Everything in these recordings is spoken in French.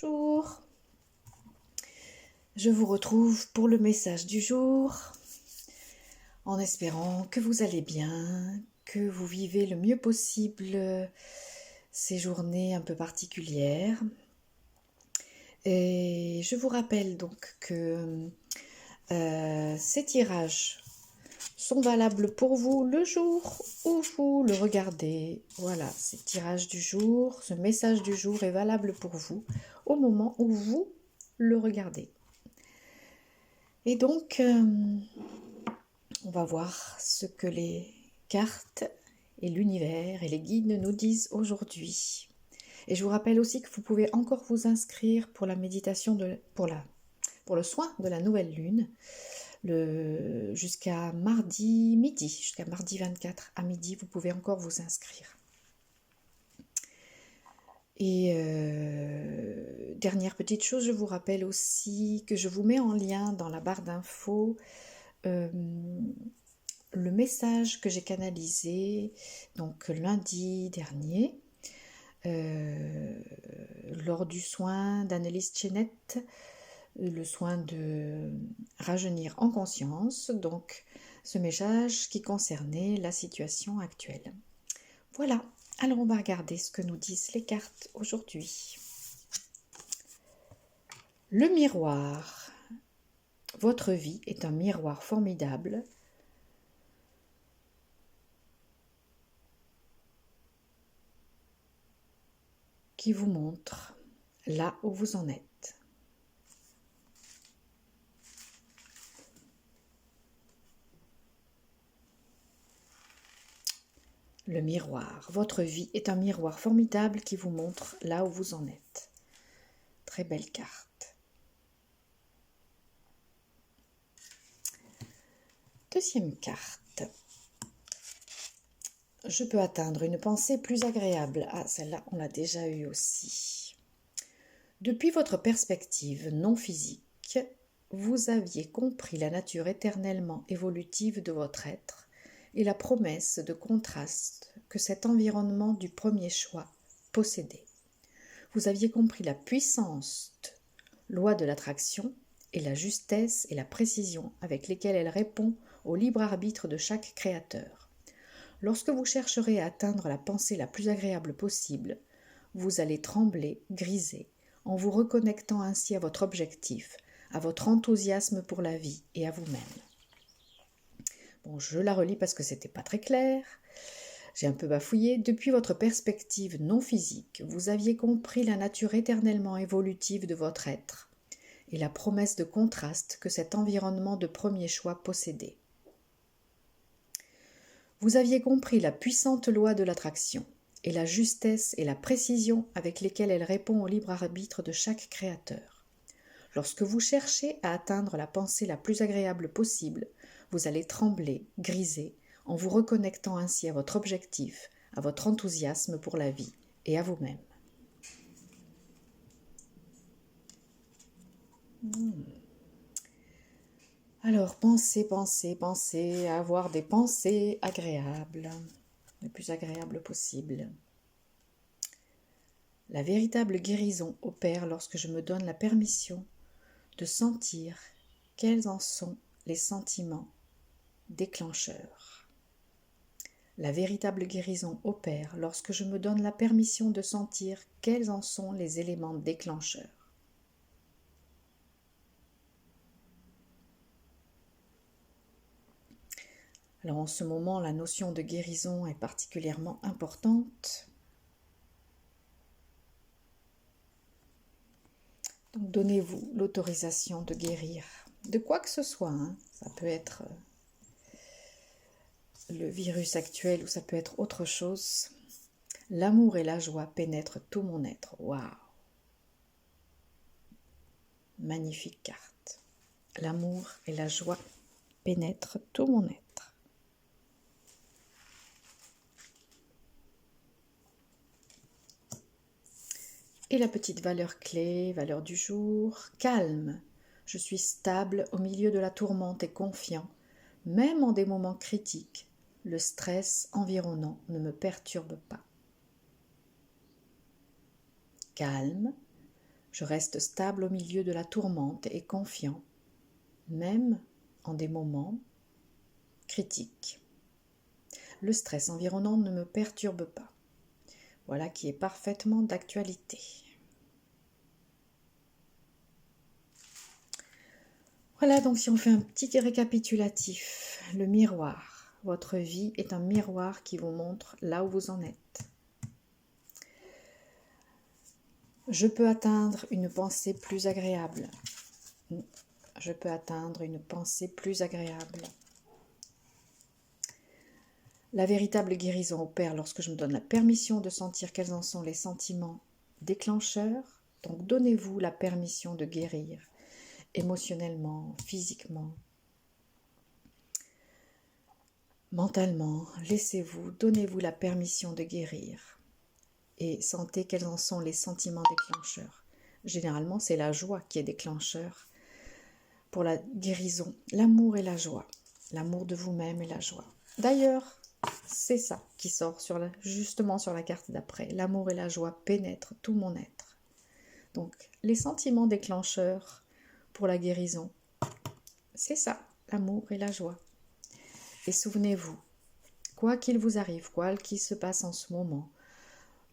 Bonjour, je vous retrouve pour le message du jour en espérant que vous allez bien, que vous vivez le mieux possible ces journées un peu particulières. Et je vous rappelle donc que ces tirages sont valables pour vous le jour où vous le regardez. Voilà, ces tirages du jour, ce message du jour est valable pour vous au moment où vous le regardez. Et donc, on va voir ce que les cartes et l'univers et les guides nous disent aujourd'hui. Et je vous rappelle aussi que vous pouvez encore vous inscrire pour la méditation pour le soin de la nouvelle lune jusqu'à mardi midi, jusqu'à mardi 24 à midi, vous pouvez encore vous inscrire. Et dernière petite chose, je vous rappelle aussi que je vous mets en lien dans la barre d'infos le message que j'ai canalisé donc lundi dernier lors du soin d'Annelise Chenette, le soin de rajeunir en conscience, donc ce message qui concernait la situation actuelle. Voilà, alors on va regarder ce que nous disent les cartes aujourd'hui. Le miroir. Votre vie est un miroir formidable qui vous montre là où vous en êtes. Le miroir. Votre vie est un miroir formidable qui vous montre là où vous en êtes. Très belle carte. Deuxième carte. Je peux atteindre une pensée plus agréable. Ah, celle-là, on l'a déjà eue aussi. Depuis votre perspective non physique, vous aviez compris la nature éternellement évolutive de votre être et la promesse de contraste que cet environnement du premier choix possédait. Vous aviez compris la puissante loi de l'attraction et la justesse et la précision avec lesquelles elle répond au libre arbitre de chaque créateur. Lorsque vous chercherez à atteindre la pensée la plus agréable possible, vous allez trembler, griser, en vous reconnectant ainsi à votre objectif, à votre enthousiasme pour la vie et à vous-même. Bon, je la relis parce que c'était pas très clair. J'ai un peu bafouillé. Depuis votre perspective non physique, vous aviez compris la nature éternellement évolutive de votre être et la promesse de contraste que cet environnement de premier choix possédait. Vous aviez compris la puissante loi de l'attraction et la justesse et la précision avec lesquelles elle répond au libre arbitre de chaque créateur. Lorsque vous cherchez à atteindre la pensée la plus agréable possible, vous allez trembler, griser, en vous reconnectant ainsi à votre objectif, à votre enthousiasme pour la vie et à vous-même. Alors, pensez à avoir des pensées agréables, le plus agréable possible. La véritable guérison opère lorsque je me donne la permission de sentir quels en sont les sentiments déclencheurs. La véritable guérison opère lorsque je me donne la permission de sentir quels en sont les éléments déclencheurs. Alors en ce moment, la notion de guérison est particulièrement importante. Donc donnez-vous l'autorisation de guérir de quoi que ce soit. Ça peut être le virus actuel ou ça peut être autre chose. L'amour et la joie pénètrent tout mon être. Waouh! Magnifique carte. L'amour et la joie pénètrent tout mon être. Et la petite valeur clé, valeur du jour, calme. Je suis stable au milieu de la tourmente et confiant. Même en des moments critiques, le stress environnant ne me perturbe pas. Calme. Je reste stable au milieu de la tourmente et confiant, même en des moments critiques. Le stress environnant ne me perturbe pas. Voilà qui est parfaitement d'actualité. Voilà, donc si on fait un petit récapitulatif, le miroir. Votre vie est un miroir qui vous montre là où vous en êtes. Je peux atteindre une pensée plus agréable. Je peux atteindre une pensée plus agréable. La véritable guérison opère lorsque je me donne la permission de sentir quels en sont les sentiments déclencheurs. Donc donnez-vous la permission de guérir émotionnellement, physiquement, mentalement. Laissez-vous, donnez-vous la permission de guérir et sentez quels en sont les sentiments déclencheurs. Généralement, c'est la joie qui est déclencheur pour la guérison. L'amour et la joie. L'amour de vous-même et la joie. D'ailleurs, c'est ça qui sort justement sur la carte d'après. L'amour et la joie pénètrent tout mon être. Donc, les sentiments déclencheurs pour la guérison, c'est ça, l'amour et la joie. Et souvenez-vous, quoi qu'il vous arrive, quoi qu'il se passe en ce moment,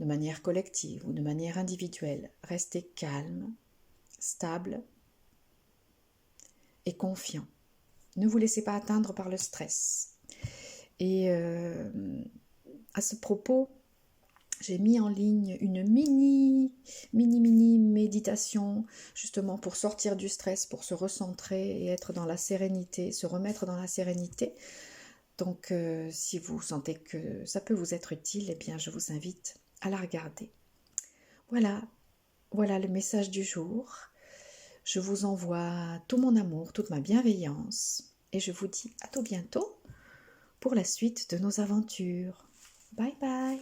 de manière collective ou de manière individuelle, restez calme, stable et confiant. Ne vous laissez pas atteindre par le stress. Et à ce propos, j'ai mis en ligne une mini méditation justement pour sortir du stress, pour se recentrer et être dans la sérénité, se remettre dans la sérénité. Donc si vous sentez que ça peut vous être utile, eh bien je vous invite à la regarder. Voilà le message du jour. Je vous envoie tout mon amour, toute ma bienveillance et je vous dis à tout bientôt pour la suite de nos aventures. Bye bye.